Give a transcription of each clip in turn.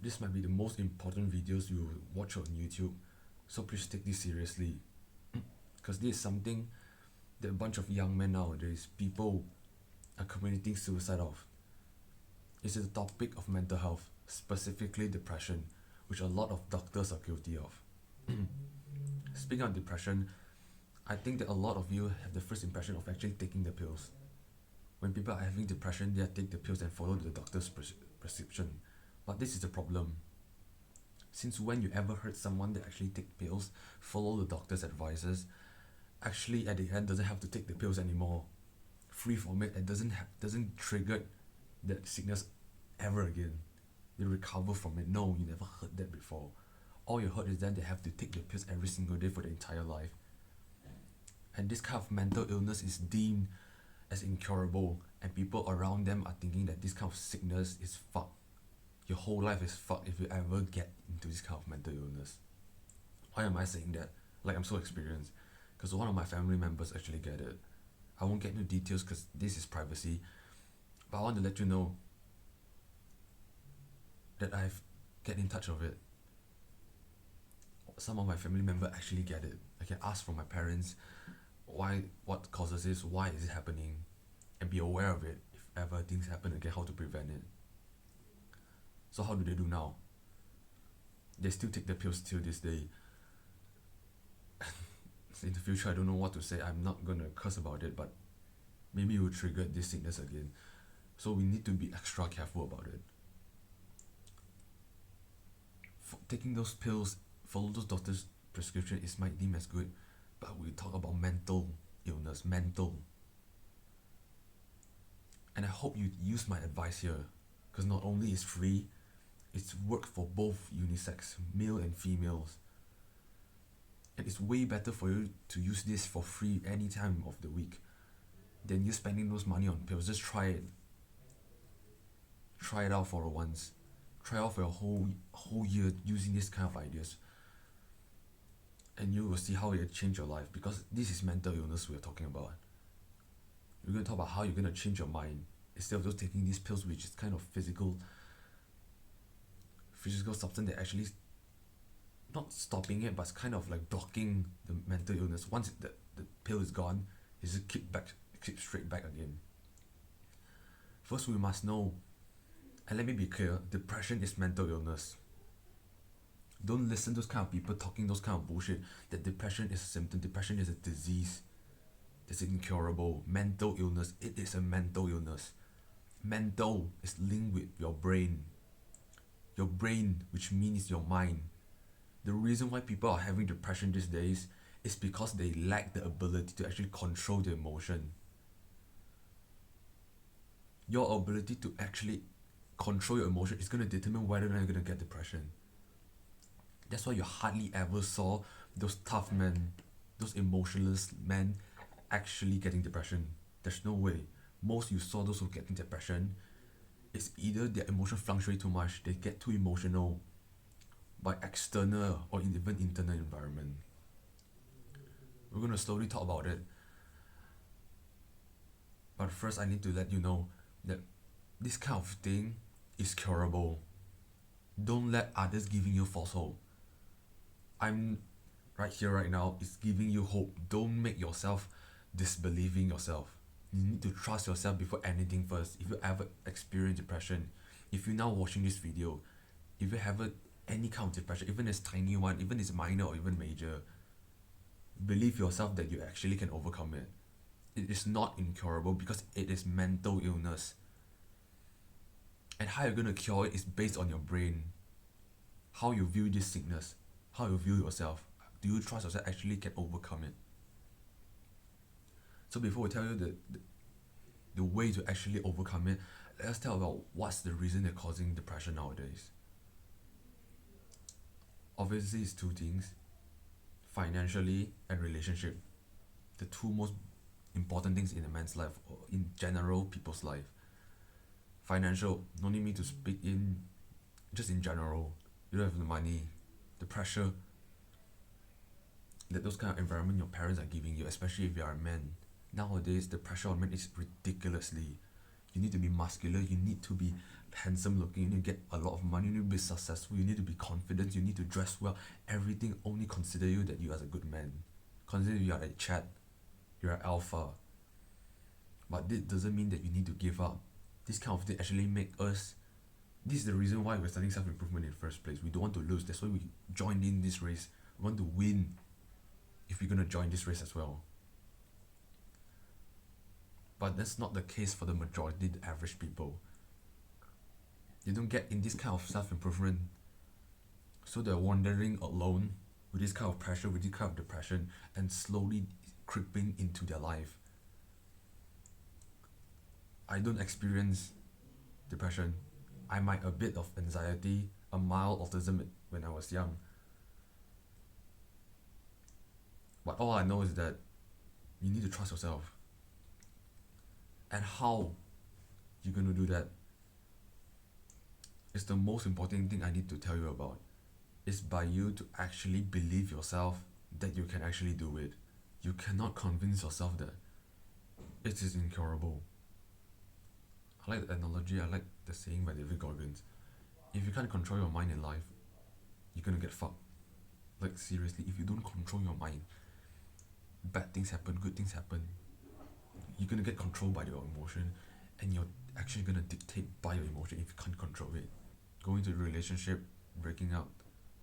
This might be the most important videos you watch on YouTube, so please take this seriously. Because this is something that a bunch of young men nowadays, people are committing suicide of. It's a topic of mental health, specifically depression, which a lot of doctors are guilty of. Speaking of depression, I think that a lot of you have the first impression of actually taking the pills. When people are having depression, they take the pills and follow the doctor's prescription. But this is the problem. Since when you ever heard someone that actually take pills, follow the doctor's advices, actually at the end doesn't have to take the pills anymore, free from it, and doesn't trigger that sickness ever again. They recover from it. No, you never heard that before. All you heard is that they have to take the pills every single day for their entire life. And this kind of mental illness is deemed as incurable, and people around them are thinking that this kind of sickness is fucked. Your whole life is fucked if you ever get into this kind of mental illness. Why am I saying that? Like, I'm so experienced. Because one of my family members actually get it. I won't get into details because this is privacy, but I want to let you know that I've get in touch of it. Some of my family members actually get it. I can ask from my parents what causes this, why is it happening, and be aware of it if ever things happen again, how to prevent it. So how do they do now? They still take the pills till this day. In the future, I don't know what to say. I'm not gonna curse about it, but maybe it will trigger this sickness again. So we need to be extra careful about it. Taking those pills, follow those doctors' prescription is might deem as good, but we talk about mental illness, mental. And I hope you use my advice here, because not only is free, it's work for both unisex, male and females. And it's way better for you to use this for free any time of the week than you spending those money on pills. Just try it. Try it out for once. Try out for a whole year using this kind of ideas. And you will see how it change your life, because this is mental illness we're talking about. We're going to talk about how you're going to change your mind instead of just taking these pills, which is kind of physical substance that actually not stopping it, but it's kind of like blocking the mental illness. Once the pill is gone, it just kick straight back again. First, we must know, and let me be clear, depression is mental illness. Don't listen to those kind of people talking those kind of bullshit that depression is a symptom. Depression is a disease. It's incurable. Mental illness, it is a mental illness. Mental is linked with your brain. Your brain, which means your mind. The reason why people are having depression these days is because they lack the ability to actually control their emotion. Your ability to actually control your emotion is going to determine whether or not you're going to get depression. That's why you hardly ever saw those tough men, those emotionless men actually getting depression. There's no way. Most you saw those who getting depression is either their emotion fluctuate too much, they get too emotional by external or even internal environment. We're going to slowly talk about it. But first I need to let you know that this kind of thing is curable. Don't let others giving you false hope. I'm right here right now is giving you hope. Don't make yourself disbelieving yourself. You need to trust yourself before anything first. If you ever experience depression, if you're now watching this video, if you have any kind of depression, even it's tiny one, even it's minor or even major, believe yourself that you actually can overcome it. It is not incurable because it is mental illness. And how you're going to cure it is based on your brain. How you view this sickness, how you view yourself. Do you trust yourself actually can overcome it? So before we tell you the way to actually overcome it, let's tell about what's the reason they're causing depression nowadays. Obviously, it's two things: financially and relationship. The two most important things in a man's life, or in general, people's life. Financial, no need me to speak in, just in general. You don't have the money, the pressure that those kind of environment your parents are giving you, especially if you are a man. Nowadays, the pressure on men is ridiculously. You need to be muscular, you need to be handsome looking, you need to get a lot of money, you need to be successful, you need to be confident, you need to dress well. Everything only consider you that you as a good man. Consider you are a chat, you're an alpha. But this doesn't mean that you need to give up. This kind of thing actually make us. This is the reason why we're studying self-improvement in the first place. We don't want to lose. That's why we joined in this race. We want to win if we're going to join this race as well. But that's not the case for the majority, the average people. They don't get in this kind of self-improvement. So they're wandering alone with this kind of pressure, with this kind of depression, and slowly creeping into their life. I don't experience depression. I might a bit of anxiety, a mild autism when I was young. But all I know is that you need to trust yourself. And how you're going to do that is the most important thing I need to tell you about. It's by you to actually believe yourself that you can actually do it. You cannot convince yourself that it is incurable. I like the analogy, I like the saying by David Goggins. If you can't control your mind in life, you're gonna get fucked. Like seriously, if you don't control your mind, bad things happen, good things happen. You're gonna get controlled by your emotion, and you're actually gonna dictate by your emotion if you can't control it. Going into a relationship, breaking up,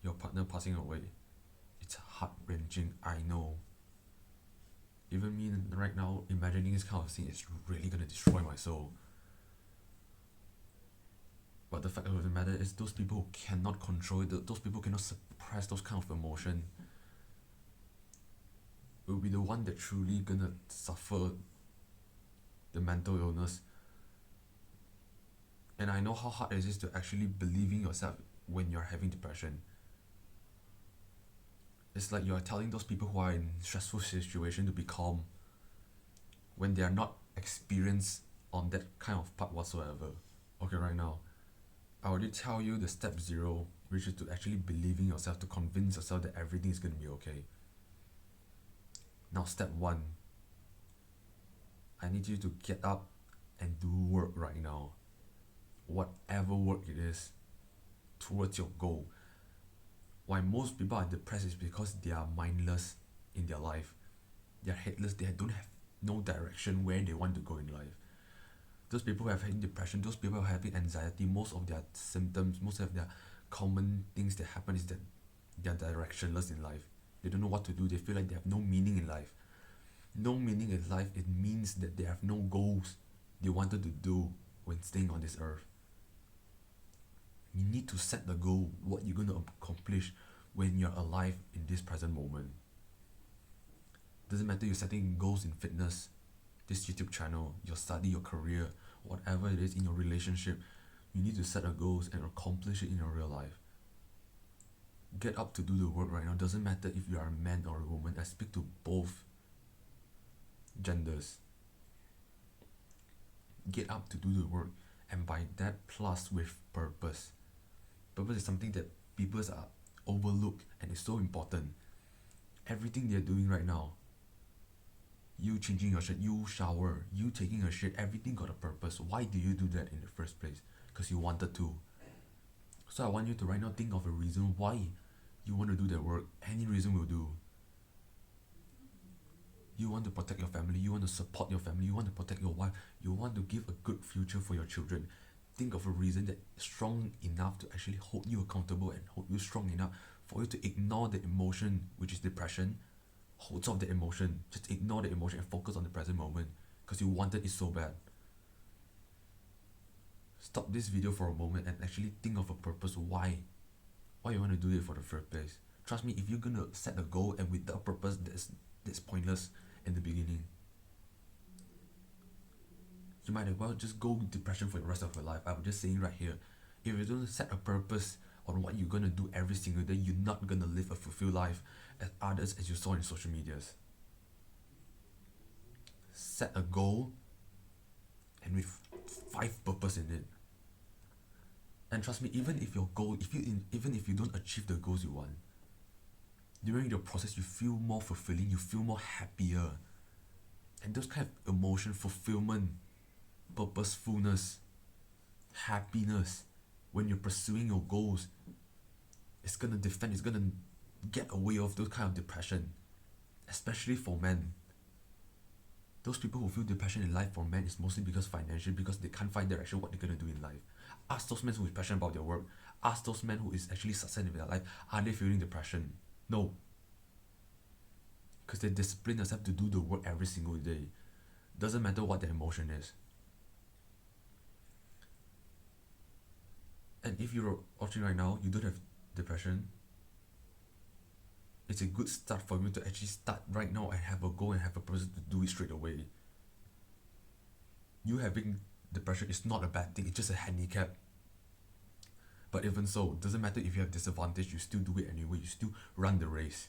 your partner passing away. It's heart-wrenching, I know. Even me right now, imagining this kind of thing is really gonna destroy my soul. But the fact of the matter is, those people who cannot control it, those people who cannot suppress those kind of emotion, will be the one that truly gonna suffer the mental illness. And I know how hard it is to actually believe in yourself when you're having depression. It's like you're telling those people who are in stressful situation to be calm when they are not experienced on that kind of part whatsoever. Okay, right now, I already tell you the step 0, which is to actually believe in yourself, to convince yourself that everything is going to be okay. Now step 1, I need you to get up and do work right now. Whatever work it is, towards your goal. Why most people are depressed is because they are mindless in their life. They are headless, they don't have no direction where they want to go in life. Those people who have having depression, those people who are having anxiety, most of their symptoms, most of their common things that happen is that they are directionless in life. They don't know what to do, they feel like they have no meaning in life. No meaning in life, it means that they have no goals they wanted to do when staying on this earth. You need to set the goal, what you're going to accomplish when you're alive in this present moment. Doesn't matter you're setting goals in fitness, this YouTube channel, your study, your career, whatever it is in your relationship, you need to set a goals and accomplish it in your real life. Get up to do the work right now. Doesn't matter if you are a man or a woman. I speak to both genders. Get up to do the work, and by that plus with purpose. Purpose is something that people are overlooked and it's so important. Everything they're doing right now, you changing your shirt, you shower, you taking a shit, everything got a purpose. Why do you do that in the first place? Because you wanted to. So I want you to right now think of a reason why you want to do that work. Any reason will do. You want to protect your family, you want to support your family, you want to protect your wife, you want to give a good future for your children. Think of a reason that is strong enough to actually hold you accountable and hold you strong enough for you to ignore the emotion, which is depression. Hold off the emotion, just ignore the emotion and focus on the present moment because you wanted it so bad. Stop this video for a moment and actually think of a purpose why you want to do it for the first place. Trust me, if you're gonna set a goal and without purpose, that's pointless in the beginning. You might as well just go depression for the rest of your life. I'm just saying right here, if you don't set a purpose on what you're gonna do every single day, you're not gonna live a fulfilled life as others as you saw in social medias. Set a goal and with 5 purpose in it. And trust me, even if your goal, even if you don't achieve the goals you want, during the process you feel more fulfilling, you feel more happier. And those kind of emotion, fulfillment, purposefulness happiness, when you're pursuing your goals, it's gonna get away of those kind of depression, especially for men. Those people who feel depression in life for men is mostly because financial, because they can't find direction what they're gonna do in life. Ask those men who is passionate about their work. Ask those men who is actually success in their life. Are they feeling depression? No. Because they discipline themselves to do the work every single day. Doesn't matter what their emotion is. And if you're watching right now, you don't have depression, it's a good start for you to actually start right now and have a goal and have a purpose to do it straight away. You having depression is not a bad thing, it's just a handicap. But even so, doesn't matter if you have disadvantage, you still do it anyway, you still run the race.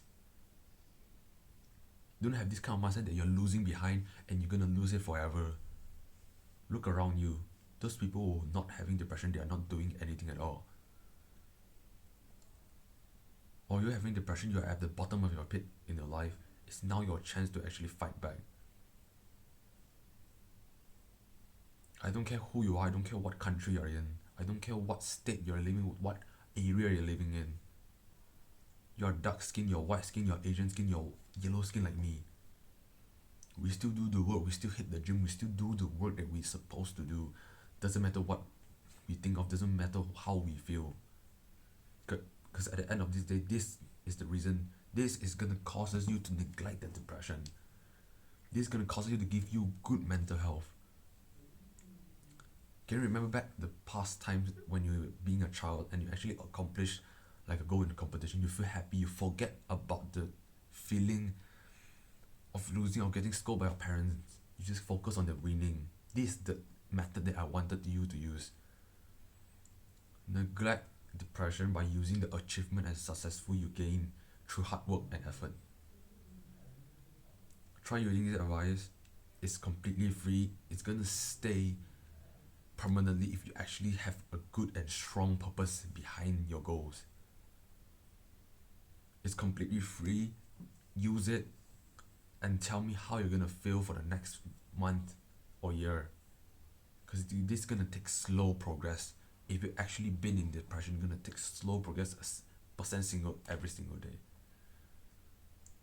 Don't have this kind of mindset that you're losing behind and you're gonna lose it forever. Look around you. Those people who are not having depression, they are not doing anything at all. Or you're having depression, you're at the bottom of your pit in your life. It's now your chance to actually fight back. I don't care who you are, I don't care what country you're in, I don't care what state you're living in, what area you're living in. You're dark skin, you're white skin, you're Asian skin, you're yellow skin like me. We still do the work, we still hit the gym, we still do the work that we're supposed to do. Doesn't matter what we think of, doesn't matter how we feel. Because at the end of this day, this is the reason. This is going to cause you to neglect the depression. This is going to cause you to give you good mental health. Can you remember back the past times when you were being a child and you actually accomplished like a goal in a competition, you feel happy, you forget about the feeling of losing or getting scolded by your parents. You just focus on the winning. This is the method that I wanted you to use. Neglect depression by using the achievement and successful you gain through hard work and effort. Try using this advice. It's completely free. It's gonna stay permanently if you actually have a good and strong purpose behind your goals. It's completely free. Use it and tell me how you're gonna feel for the next month or year. Because this is gonna take slow progress. If you've actually been in depression, you're gonna take slow progress every single day.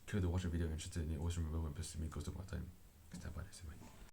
Care to watch a video if you're interested in it? Always remember when pursuing goes to my time. Stand by this.